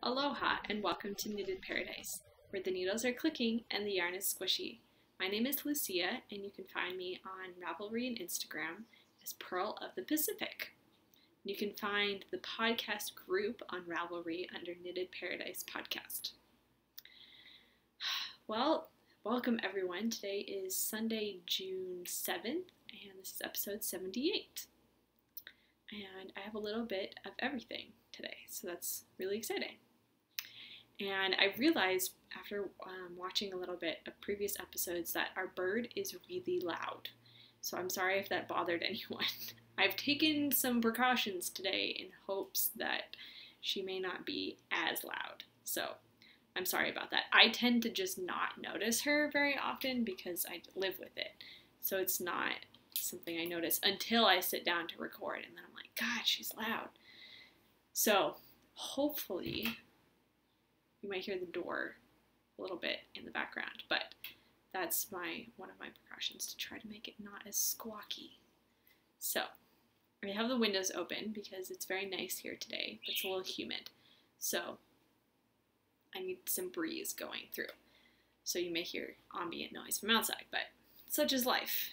Aloha and welcome to Knitted Paradise, where the needles are clicking and the yarn is squishy. My name is Lucia and you can find me on Ravelry and Instagram as Pearl of the Pacific. You can find the podcast group on Ravelry under Knitted Paradise Podcast. Well, welcome everyone. Today is Sunday, June 7th, and this is episode 78. And I have a little bit of everything today, so that's really exciting. And I realized after watching a little bit of previous episodes that our bird is really loud. So I'm sorry if that bothered anyone. I've taken some precautions today in hopes that she may not be as loud. So I'm sorry about that. I tend to just not notice her very often because I live with it. So it's not something I notice until I sit down to record and then I'm like, God, she's loud. So hopefully you might hear the door a little bit in the background, but that's one of my precautions to try to make it not as squawky. So I have the windows open because it's very nice here today, but it's a little humid. So I need some breeze going through. So you may hear ambient noise from outside, but such is life.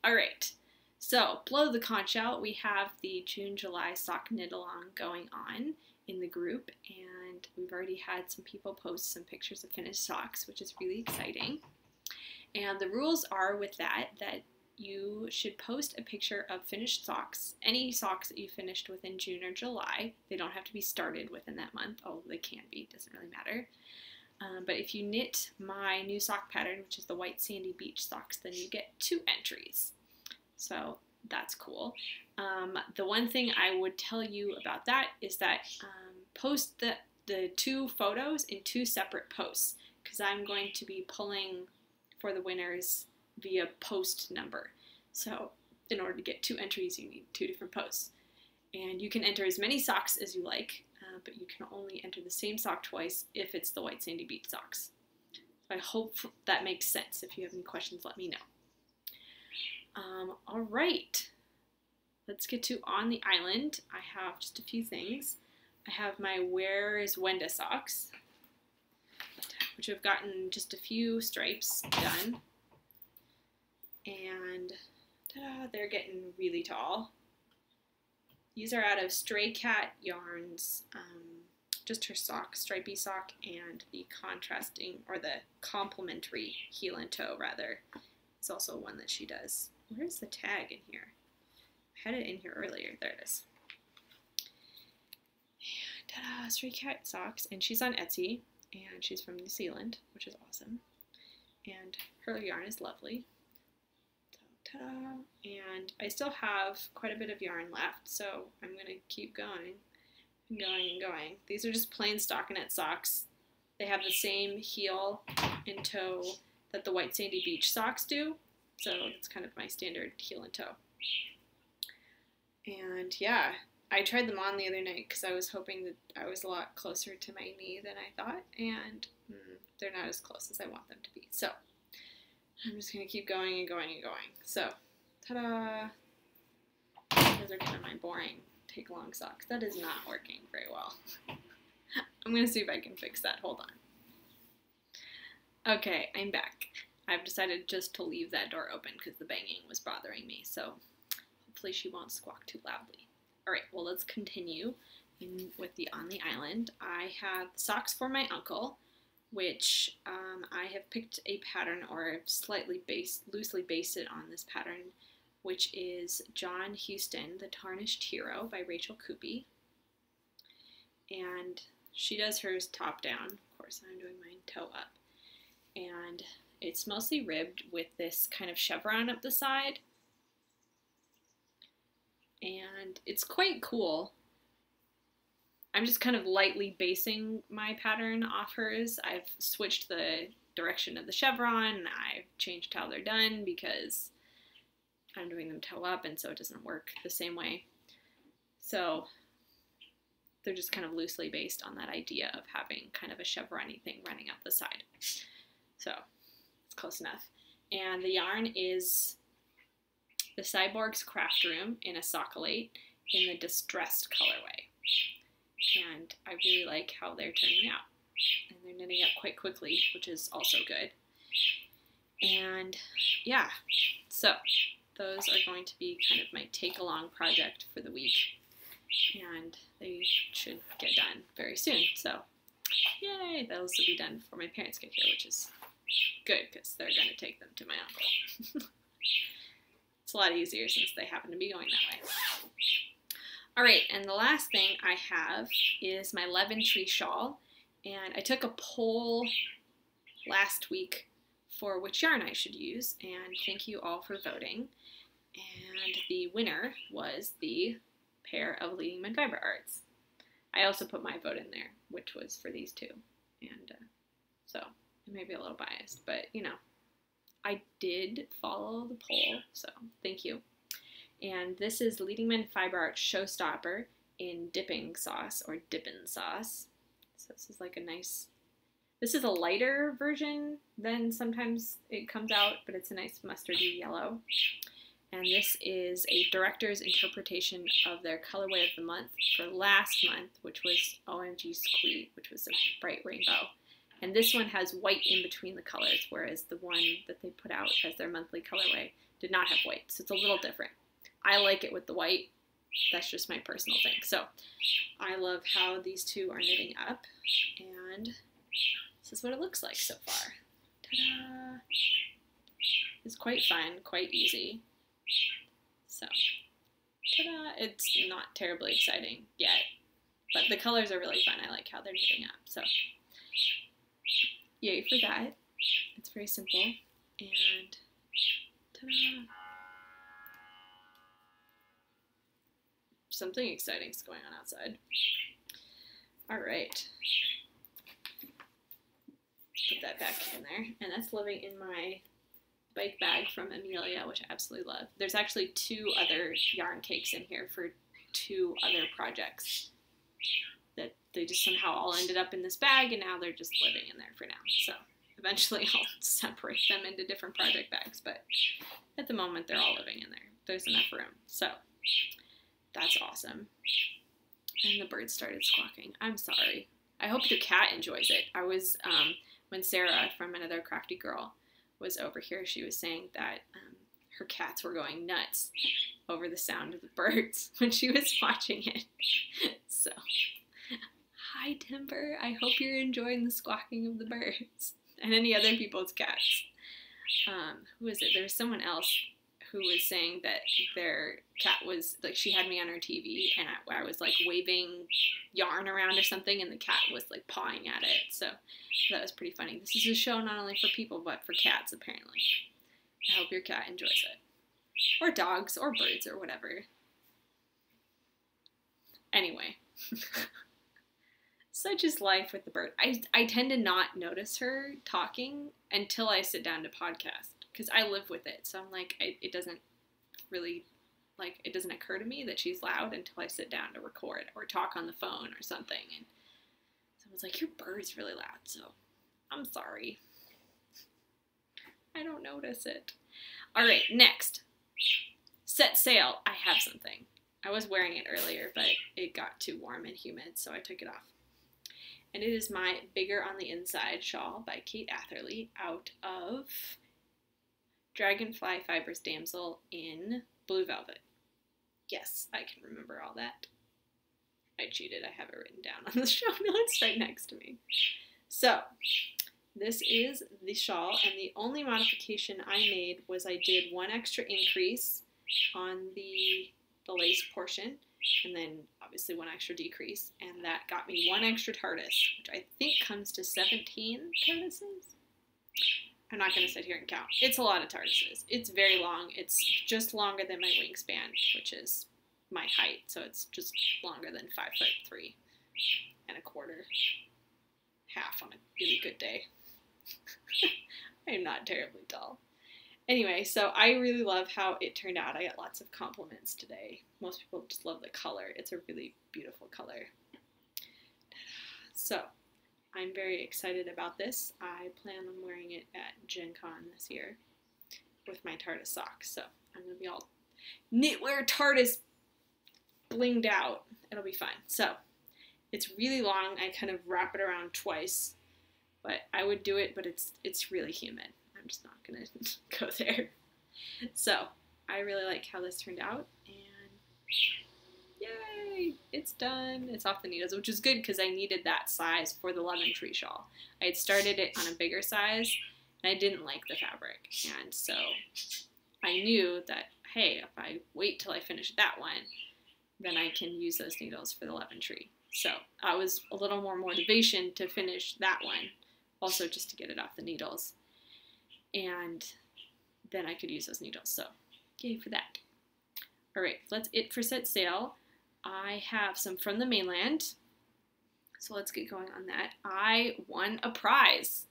All right, so blow the conch out. We have the June-July sock knit along going on in the group, and we've already had some people post some pictures of finished socks, which is really exciting. And the rules are with that you should post a picture of finished socks, any socks that you finished within June or July. They don't have to be started within that month, although they can be, it doesn't really matter. But if you knit my new sock pattern, which is the white sandy beach socks, then you get 2 entries. So that's cool. The one thing I would tell you about that is that post the 2 photos in 2 separate posts, because I'm going to be pulling for the winners via post number. So in order to get 2 entries, you need 2 different posts. And you can enter as many socks as you like, but you can only enter the same sock twice if it's the white sandy beach socks. So I hope that makes sense. If you have any questions, let me know. All right, let's get to On the Island. I have just a few things. I have my Where is Wenda socks, which have gotten just a few stripes done. And ta-da, they're getting really tall. These are out of Stray Cat Yarns, just her sock, stripy sock, and the contrasting, or the complementary heel and toe, rather. It's also one that she does. Where's the tag in here? I had it in here earlier. There it is. Ta-da, Stray Cat socks, and she's on Etsy, and she's from New Zealand, which is awesome. And her yarn is lovely. Ta-da! And I still have quite a bit of yarn left, so I'm going to keep going and going and going. These are just plain stockinette socks. They have the same heel and toe that the white sandy beach socks do, so it's kind of my standard heel and toe. And yeah, I tried them on the other night because I was hoping that I was a lot closer to my knee than I thought, and they're not as close as I want them to be. So I'm just going to keep going and going and going. So, ta-da! Those are kind of my boring take long socks. That is not working very well. I'm going to see if I can fix that. Hold on. Okay, I'm back. I've decided just to leave that door open because the banging was bothering me. So hopefully she won't squawk too loudly. All right, well, let's continue with the On the Island. I have socks for my uncle, which I have picked a pattern, or slightly loosely based it on this pattern, which is John Huston, The Tarnished Hero by Rachel Coopey. And she does hers top down. Of course, I'm doing mine toe up. And it's mostly ribbed with this kind of chevron up the side. And it's quite cool. I'm just kind of lightly basing my pattern off hers. I've switched the direction of the chevron. I've changed how they're done because I'm doing them toe up, and so it doesn't work the same way. So they're just kind of loosely based on that idea of having kind of a chevron-y thing running up the side. So it's close enough. And the yarn is the Cyborg's Craft Room in Assockilate in the Distressed colorway. and I really like how they're turning out. And they're knitting up quite quickly, which is also good. And yeah, so those are going to be kind of my take-along project for the week, and they should get done very soon. So yay, those will be done before my parents get here, which is good because they're going to take them to my uncle. It's a lot easier since they happen to be going that way. All right, and the last thing I have is my Leventry shawl, and I took a poll last week for which yarn I should use, and thank you all for voting. And the winner was the pair of Leading Men Fiber Arts. I also put my vote in there, which was for these two, and so it may be a little biased, but you know, I did follow the poll, so thank you. And this is Leading Men Fiber Arts Showstopper in dipping sauce, or Dippin sauce. So this is like a nice, this is a lighter version than sometimes it comes out, but it's a nice mustardy yellow. And this is a director's interpretation of their colorway of the month for last month, which was OMG Squee, which was a bright rainbow. And this one has white in between the colors, whereas the one that they put out as their monthly colorway did not have white, so it's a little different. I like it with the white. That's just my personal thing. So I love how these two are knitting up, and this is what it looks like so far. Ta-da! It's quite fun, quite easy. So, ta-da! It's not terribly exciting yet, but the colors are really fun. I like how they're knitting up. So, yay for that. It's very simple, and ta-da! Something exciting is going on outside. All right. Put that back in there. And that's living in my bike bag from Amelia, which I absolutely love. There's actually 2 other yarn cakes in here for 2 other projects that they just somehow all ended up in this bag, and now they're just living in there for now. So eventually I'll separate them into different project bags, but at the moment they're all living in there. There's enough room. So that's awesome. And the bird started squawking. I'm sorry. I hope your cat enjoys it. I was, when Sarah from Another Crafty Girl was over here, she was saying that her cats were going nuts over the sound of the birds when she was watching it. So, hi Timber. I hope you're enjoying the squawking of the birds and any other people's cats. Who is it? There was someone else who was saying that their cat was, like, she had me on her TV, and I was, like, waving yarn around or something, and the cat was, like, pawing at it, so that was pretty funny. This is a show not only for people, but for cats, apparently. I hope your cat enjoys it. Or dogs, or birds, or whatever. Anyway. Such is life with the bird. I tend to not notice her talking until I sit down to podcast, because I live with it, so I'm like, it doesn't really, like, it doesn't occur to me that she's loud until I sit down to record or talk on the phone or something, and someone's like, your bird's really loud, so I'm sorry. I don't notice it. All right, next. Set sail. I have something. I was wearing it earlier, but it got too warm and humid, so I took it off. And it is my Bigger on the Inside shawl by Kate Atherley out of Dragonfly Fibers Damsel in Blue Velvet. Yes, I can remember all that. I cheated. I have it written down on the show notes right next to me. So, this is the shawl, and the only modification I made was I did one extra increase on the lace portion, and then obviously one extra decrease, and that got me one extra TARDIS, which I think comes to 17 TARDISes. I'm not going to sit here and count. It's a lot of TARDISes. It's very long. It's just longer than my wingspan, which is my height, so it's just longer than 5'3" and a quarter, half on a really good day. I am not terribly tall. Anyway, so I really love how it turned out. I got lots of compliments today. Most people just love the color. It's a really beautiful color. So, I'm very excited about this. I plan on wearing it at Gen Con this year with my TARDIS socks. So, I'm going to be all knitwear TARDIS blinged out. It'll be fun. So, It's really long. I kind of wrap it around twice, but I would do it, but it's really humid. I'm just not gonna go there. So I really like how this turned out, and yay, it's done. It's off the needles, which is good because I needed that size for the Leventry shawl. I had started it on a bigger size, and I didn't like the fabric, and so I knew that, hey, if I wait till I finish that one, then I can use those needles for the Leventry. So I was a little more motivation to finish that one, also just to get it off the needles, and then I could use those needles. So yay for that. All right, that's it for set sail. I have some from the mainland, so let's get going on that. I won a prize.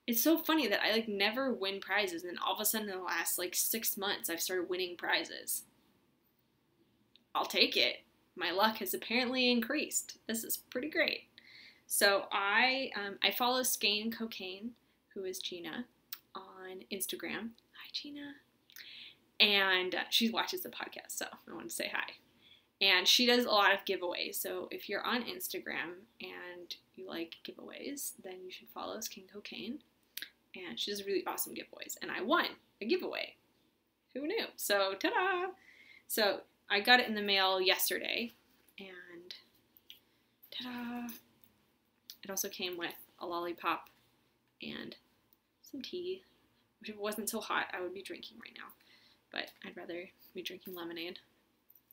It's so funny that I never win prizes, and all of a sudden in the last 6 months I've started winning prizes. I'll take it. My luck has apparently increased. This is pretty great. So I follow Skein Cocaine, who is Gina, on Instagram. Hi, Gina. And she watches the podcast, so I want to say hi. And she does a lot of giveaways. So if you're on Instagram and you like giveaways, then you should follow Skein Cocaine. And she does really awesome giveaways. And I won a giveaway. Who knew? So ta-da! So I got it in the mail yesterday, and ta-da! It also came with a lollipop and some tea, which if it wasn't so hot, I would be drinking right now. But I'd rather be drinking lemonade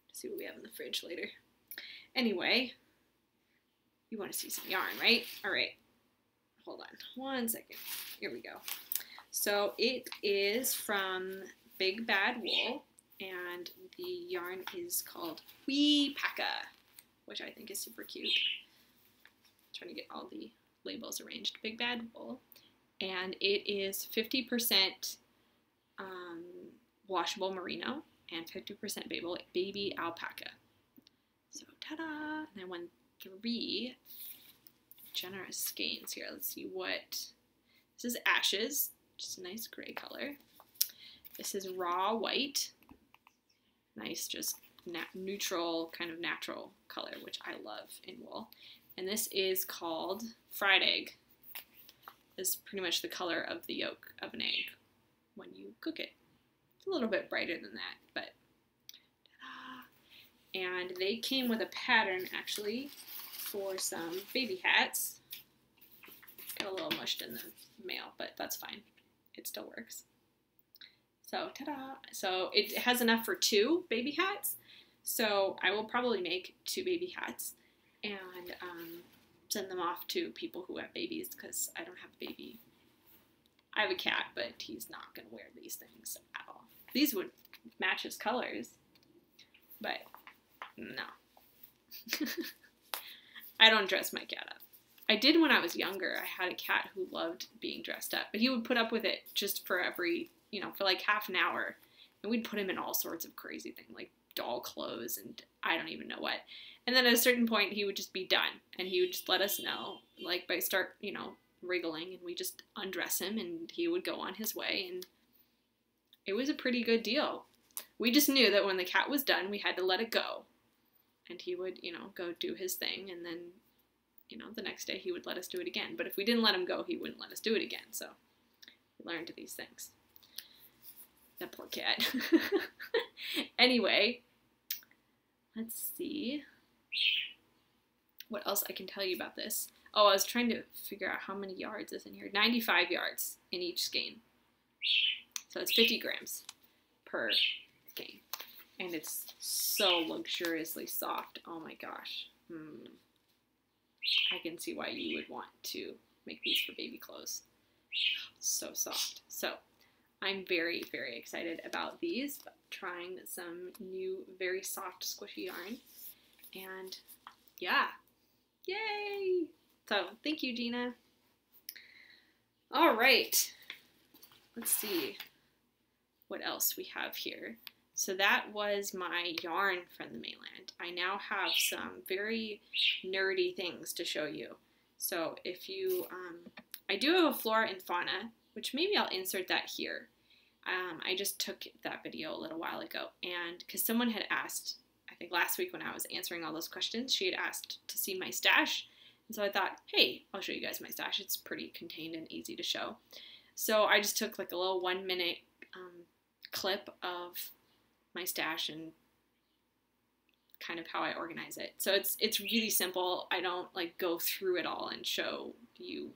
to see what we have in the fridge later. Anyway, you want to see some yarn, right? All right, hold on 1 second. Here we go. So it is from Big Bad Wool, and the yarn is called Wee Paka, which I think is super cute. I'm trying to get all the labels arranged. Big Bad Wool, and it is 50% washable merino and 50% baby alpaca. So ta-da! And I won 3 generous skeins here. Let's see what this is. Ashes, just a nice gray color. This is raw white. Nice, just neutral, kind of natural color, which I love in wool. And this is called fried egg. This is pretty much the color of the yolk of an egg when you cook it. It's a little bit brighter than that, but ta-da! And they came with a pattern, actually, for some baby hats. Got a little mushed in the mail, but that's fine. It still works. So, ta-da! So it has enough for 2 baby hats. So I will probably make 2 baby hats and send them off to people who have babies, because I don't have a baby. I have a cat, but he's not going to wear these things at all. These would match his colors, but no. I don't dress my cat up. I did when I was younger. I had a cat who loved being dressed up, but he would put up with it just for every, for like half an hour, and we'd put him in all sorts of crazy things, like doll clothes and I don't even know what. And then at a certain point, he would just be done, and he would just let us know, like by start, wriggling, and we just undress him, and he would go on his way, and it was a pretty good deal. We just knew that when the cat was done, we had to let it go, and he would, go do his thing, and then, the next day he would let us do it again. But if we didn't let him go, he wouldn't let us do it again, so we learned these things. That poor cat. Anyway, let's see what else I can tell you about this. Oh, I was trying to figure out how many yards is in here. 95 yards in each skein. So it's 50 grams per skein. And it's so luxuriously soft. Oh my gosh. I can see why you would want to make these for baby clothes. So soft. So I'm very, very excited about these. Trying some new, very soft, squishy yarn. And yeah. Yay! So, thank you, Gina. All right. Let's see what else we have here. So that was my yarn from the mainland. I now have some very nerdy things to show you. So if you, I do have a Flora and Fauna, which maybe I'll insert that here. I just took that video a little while ago, and because someone had asked, I think last week when I was answering all those questions, she had asked to see my stash. And so I thought, hey, I'll show you guys my stash. It's pretty contained and easy to show. So I just took like a little 1-minute clip of my stash and kind of how I organize it. So it's really simple. I don't like go through it all and show you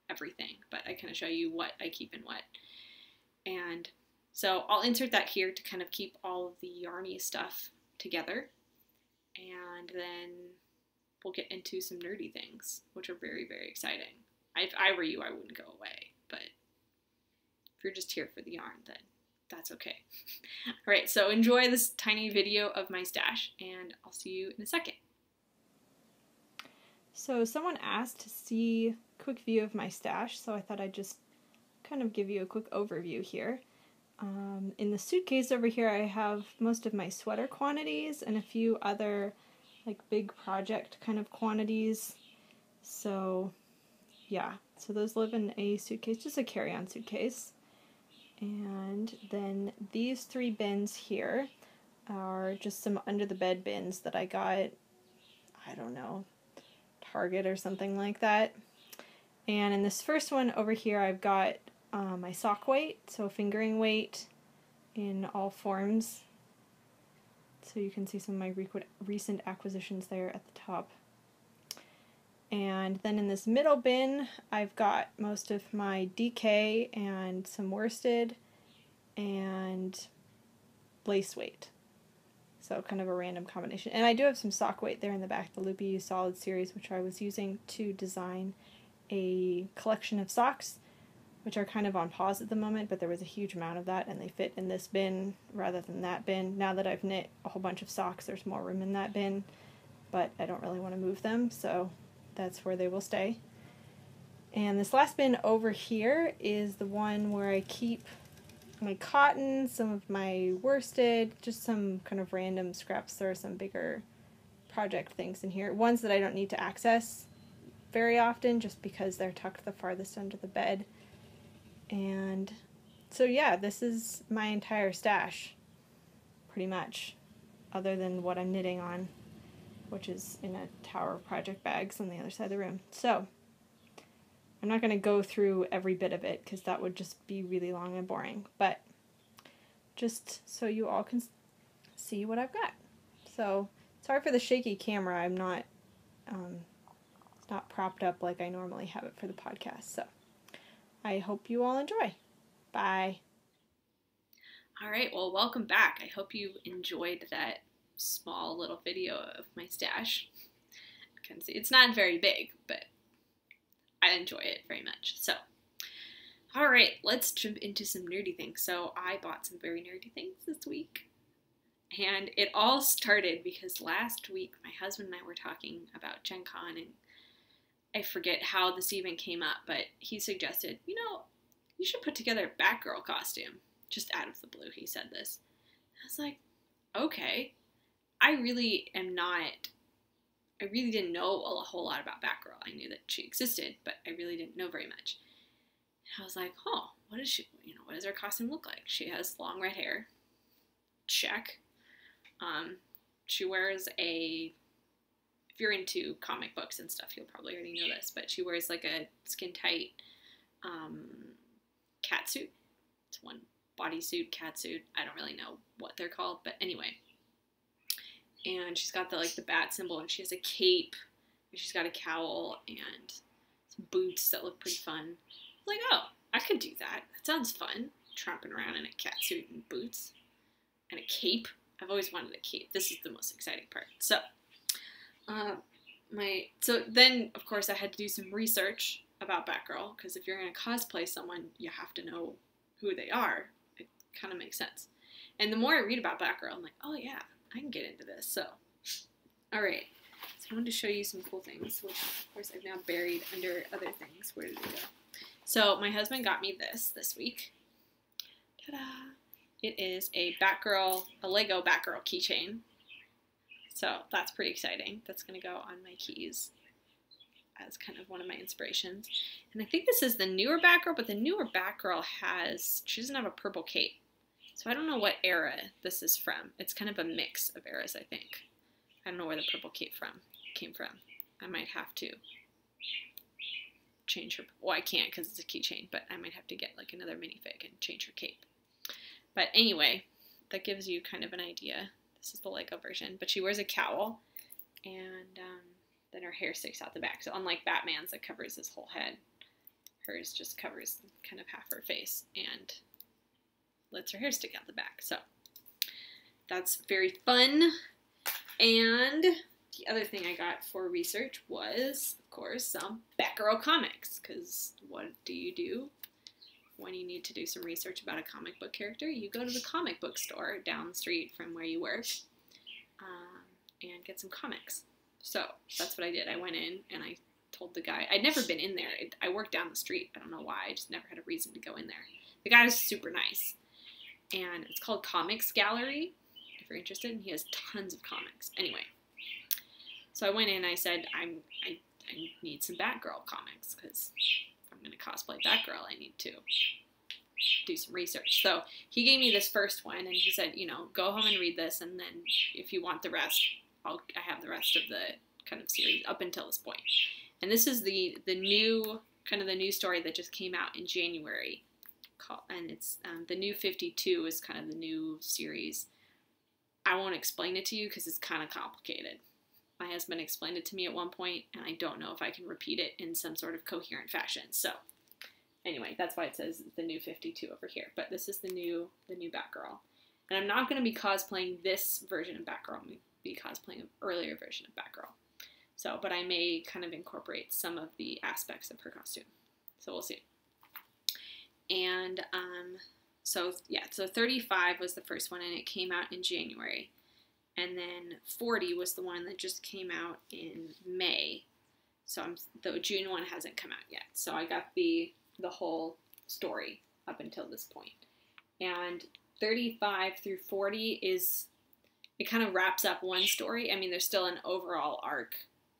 everything, but I kind of show you what I keep in what. And so I'll insert that here to kind of keep all of the yarny stuff together. And then we'll get into some nerdy things, which are very, very exciting. If I were you, I wouldn't go away, but if you're just here for the yarn, then that's okay. All right, so enjoy this tiny video of my stash, and I'll see you in a second. So someone asked to see a quick view of my stash, so I thought I'd just kind of give you a quick overview here. In the suitcase over here, I have most of my sweater quantities and a few other like big project kind of quantities. So yeah, so those live in a suitcase, just a carry-on suitcase. And then these 3 bins here are just some under the bed bins that I got, I don't know, Target or something like that. And in this first one over here, I've got my sock weight, so fingering weight in all forms. So you can see some of my recent acquisitions there at the top. And then in this middle bin, I've got most of my DK and some worsted and lace weight. So kind of a random combination. And I do have some sock weight there in the back, the Loopy U Solid series, which I was using to design a collection of socks, which are kind of on pause at the moment, but there was a huge amount of that, and they fit in this bin rather than that bin. Now that I've knit a whole bunch of socks, there's more room in that bin, but I don't really want to move them, so that's where they will stay. And this last bin over here is the one where I keep my cotton, some of my worsted, just some kind of random scraps. There are some bigger project things in here. Ones that I don't need to access very often just because they're tucked the farthest under the bed. And so yeah, this is my entire stash, pretty much, other than what I'm knitting on, which is in a tower of project bags on the other side of the room. So I'm not going to go through every bit of it because that would just be really long and boring, but just so you all can see what I've got. So sorry for the shaky camera. I'm not, it's not propped up like I normally have it for the podcast. So I hope you all enjoy. Bye. All right, well, welcome back. I hope you enjoyed that small little video of my stash. You can see it's not very big, but I enjoy it very much. So, all right, let's jump into some nerdy things. So I bought some very nerdy things this week. And it all started because last week my husband and I were talking about Gen Con, and I forget how this even came up, but he suggested, you know, you should put together a Batgirl costume. Just out of the blue, he said this. I was like, okay. I really didn't know a whole lot about Batgirl. I knew that she existed, but I really didn't know very much. And I was like, oh, what does her costume look like? She has long red hair. Check. She wears if you're into comic books and stuff, you'll probably already know this, but she wears like a skin-tight catsuit. It's one bodysuit, catsuit. I don't really know what they're called, but anyway. And she's got the bat symbol, and she has a cape, and she's got a cowl, and some boots that look pretty fun. I was like, oh, I could do that. That sounds fun. Tramping around in a catsuit and boots. And a cape. I've always wanted a cape. This is the most exciting part. So, so then, of course, I had to do some research about Batgirl, because if you're going to cosplay someone, you have to know who they are. It kind of makes sense. And the more I read about Batgirl, I'm like, oh yeah, I can get into this. So, alright. So I wanted to show you some cool things, which of course I've now buried under other things. Where did it go? So my husband got me this week. Ta-da! It is a Lego Batgirl keychain. So that's pretty exciting. That's going to go on my keys as kind of one of my inspirations. And I think this is the newer Batgirl, but the newer Batgirl she doesn't have a purple cape. So I don't know what era this is from. It's kind of a mix of eras, I think. I don't know where the purple cape from. came from. I might have to change her. Well, I can't because it's a keychain, but I might have to get like another minifig and change her cape. But anyway, that gives you kind of an idea. This is the Lego version, but she wears a cowl, and then her hair sticks out the back. So unlike Batman's that covers his whole head, hers just covers kind of half her face and lets her hair stick out the back. So that's very fun. And the other thing I got for research was, of course, some Batgirl comics, because what do you do when you need to do some research about a comic book character? You go to the comic book store down the street from where you work and get some comics. So that's what I did. I went in and I told the guy, I'd never been in there. I worked down the street. I don't know why. I just never had a reason to go in there. The guy was super nice. And it's called Comics Gallery, if you're interested. And he has tons of comics. Anyway, so I went in and I said, I need some Batgirl comics, because if I'm going to cosplay Batgirl, I need to do some research. So he gave me this first one, and he said, you know, go home and read this, and then if you want the rest, I have the rest of the kind of series up until this point. And this is the new, kind of the new story that just came out in January. And it's, the New 52 is kind of the new series. I won't explain it to you because it's kind of complicated. My husband explained it to me at one point, and I don't know if I can repeat it in some sort of coherent fashion. So anyway, that's why it says the New 52 over here. But this is the new Batgirl. And I'm not going to be cosplaying this version of Batgirl. I'm going to be cosplaying an earlier version of Batgirl. So, but I may kind of incorporate some of the aspects of her costume. So we'll see. And so 35 was the first one, and it came out in January. And then 40 was the one that just came out in May. So the June one hasn't come out yet. So I got the whole story up until this point. And 35 through 40 it kind of wraps up one story. I mean, there's still an overall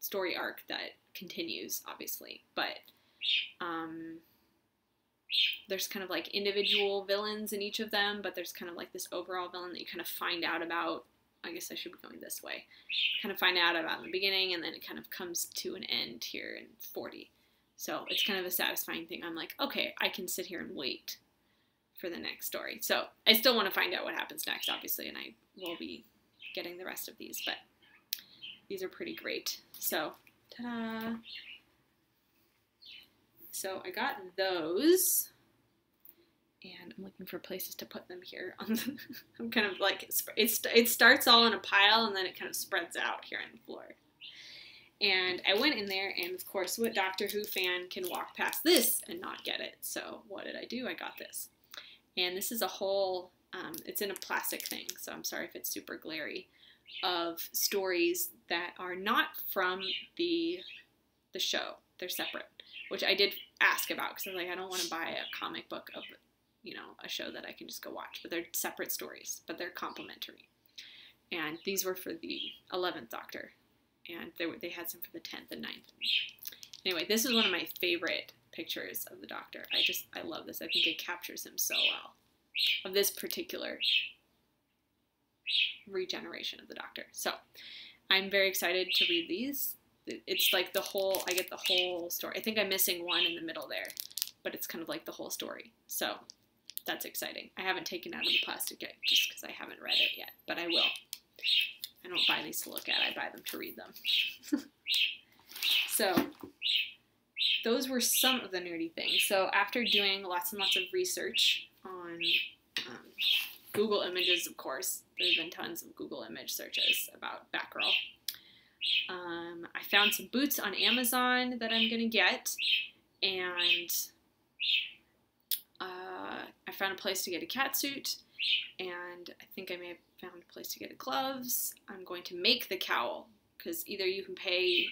story arc that continues, obviously. But there's kind of like individual villains in each of them, but there's kind of like this overall villain that you kind of find out about. I guess I should be going this way. Kind of find out about in the beginning, and then it kind of comes to an end here in 40. So it's kind of a satisfying thing. I'm like, okay, I can sit here and wait for the next story. So I still want to find out what happens next, obviously, and I will be getting the rest of these, but these are pretty great. So, ta-da! So I got those. And I'm looking for places to put them here. I'm kind of like, it starts all in a pile, and then it kind of spreads out here on the floor. And I went in there, and of course, what Doctor Who fan can walk past this and not get it? So what did I do? I got this. And this is a whole, it's in a plastic thing, so I'm sorry if it's super glary, of stories that are not from the show. They're separate, which I did ask about, because I was like, I don't want to buy a comic book of, you know, a show that I can just go watch, but they're separate stories, but they're complementary. And these were for the 11th Doctor, and they had some for the 10th and 9th. Anyway, this is one of my favorite pictures of the Doctor. I love this. I think it captures him so well, of this particular regeneration of the Doctor. So I'm very excited to read these. It's like I get the whole story. I think I'm missing one in the middle there, but it's kind of like the whole story. So that's exciting. I haven't taken out of the plastic yet, just because I haven't read it yet, but I will. I don't buy these to look at. I buy them to read them. So those were some of the nerdy things. So after doing lots and lots of research on Google Images, of course, there's been tons of Google image searches about Batgirl. I found some boots on Amazon that I'm going to get, and I found a place to get a catsuit, and I think I may have found a place to get gloves. I'm going to make the cowl, because either you can pay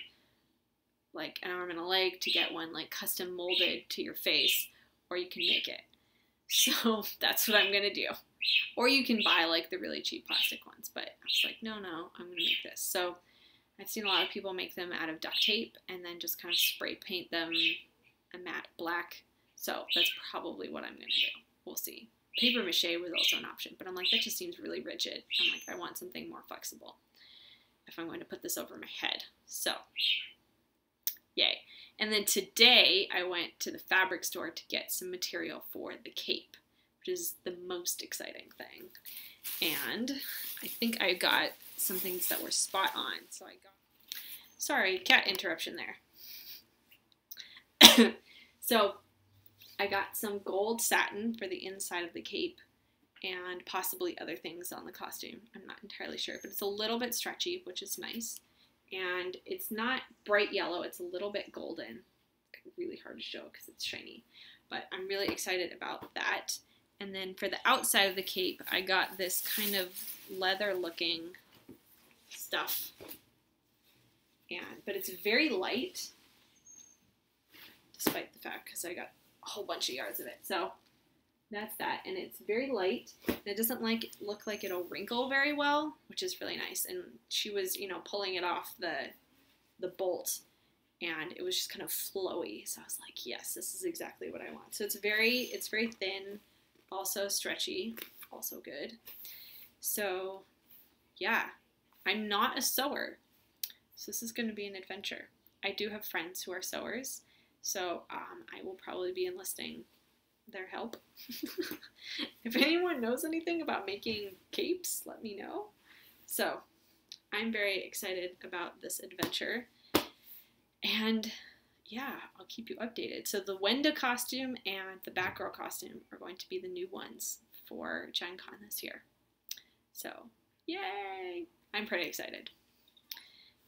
like an arm and a leg to get one like custom molded to your face, or you can make it. So that's what I'm going to do. Or you can buy like the really cheap plastic ones, but I was like, no, I'm going to make this. So I've seen a lot of people make them out of duct tape and then just kind of spray paint them a matte black. So that's probably what I'm going to do. We'll see. Paper mache was also an option, but I'm like, that just seems really rigid. I'm like, I want something more flexible. I if I'm going to put this over my head. So, yay. And then today I went to the fabric store to get some material for the cape, which is the most exciting thing. And I think I got some things that were spot on. So I got, sorry, cat interruption there. So I got some gold satin for the inside of the cape and possibly other things on the costume. I'm not entirely sure, but it's a little bit stretchy, which is nice. And it's not bright yellow, it's a little bit golden. It's really hard to show because it's shiny, but I'm really excited about that. And then for the outside of the cape, I got this kind of leather looking stuff. But it's very light, despite the fact, because I got a whole bunch of yards of it. So that's that, and it's very light. And it doesn't look like it'll wrinkle very well, which is really nice. And she was, you know, pulling it off the bolt, and it was just kind of flowy. So I was like, yes, this is exactly what I want. So it's very thin, also stretchy, also good. So yeah, I'm not a sewer, so this is going to be an adventure. I do have friends who are sewers, so I will probably be enlisting their help. If anyone knows anything about making capes, let me know. So I'm very excited about this adventure, and yeah, I'll keep you updated. So the Wenda costume and the Batgirl costume are going to be the new ones for Gen Con this year. So yay! I'm pretty excited.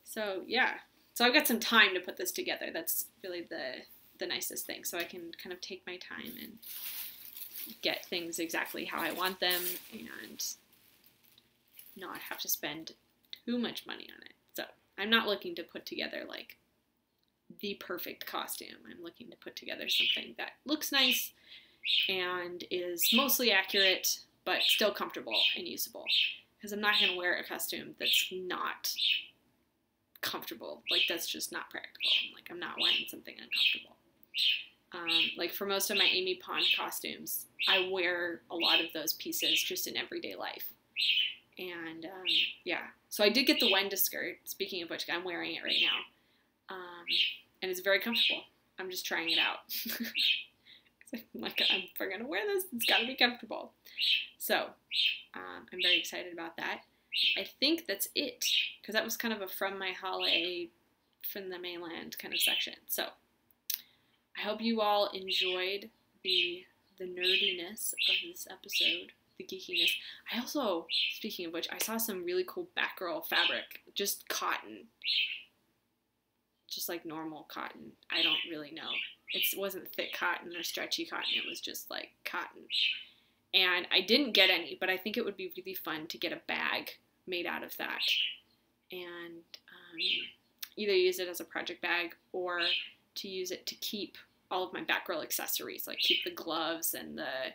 So yeah, so I've got some time to put this together. That's really the nicest thing. So I can kind of take my time and get things exactly how I want them and not have to spend too much money on it. So I'm not looking to put together like the perfect costume. I'm looking to put together something that looks nice and is mostly accurate, but still comfortable and usable. Because I'm not going to wear a costume that's not comfortable. Like, that's just not practical. Like, I'm not wearing something uncomfortable. Like, for most of my Amy Pond costumes, I wear a lot of those pieces just in everyday life. And, yeah. So I did get the Wenda skirt, speaking of which, I'm wearing it right now. And it's very comfortable. I'm just trying it out. I'm like, if I'm going to wear this, it's got to be comfortable. So, I'm very excited about that. I think that's it, because that was kind of a from my Hale, from the mainland kind of section. So, I hope you all enjoyed the nerdiness of this episode, the geekiness. I also, speaking of which, I saw some really cool Batgirl fabric, just cotton. Just like normal cotton. I don't really know. It wasn't thick cotton or stretchy cotton. It was just like cotton. And I didn't get any, but I think it would be really fun to get a bag made out of that. And either use it as a project bag or to use it to keep all of my Batgirl accessories. Like keep the gloves and the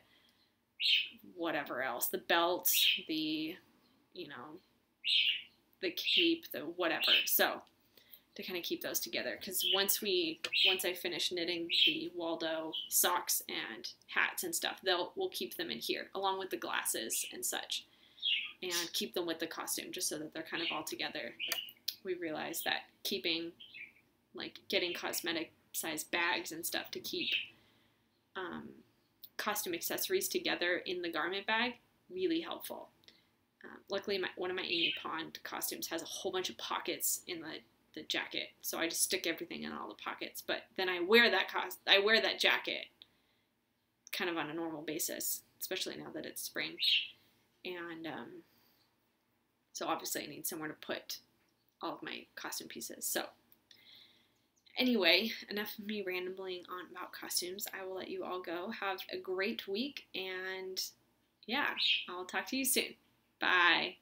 whatever else. The belt, the, you know, the cape, the whatever. So to kind of keep those together, because once I finish knitting the Waldo socks and hats and stuff, we'll keep them in here along with the glasses and such, and keep them with the costume just so that they're kind of all together. We realized that getting cosmetic size bags and stuff to keep costume accessories together in the garment bag, really helpful. Luckily, one of my Amy Pond costumes has a whole bunch of pockets in the jacket, so I just stick everything in all the pockets. But then I wear that jacket kind of on a normal basis, especially now that it's spring. And so obviously I need somewhere to put all of my costume pieces. So anyway, enough of me rambling on about costumes. I will let you all go. Have a great week, and yeah, I'll talk to you soon. Bye.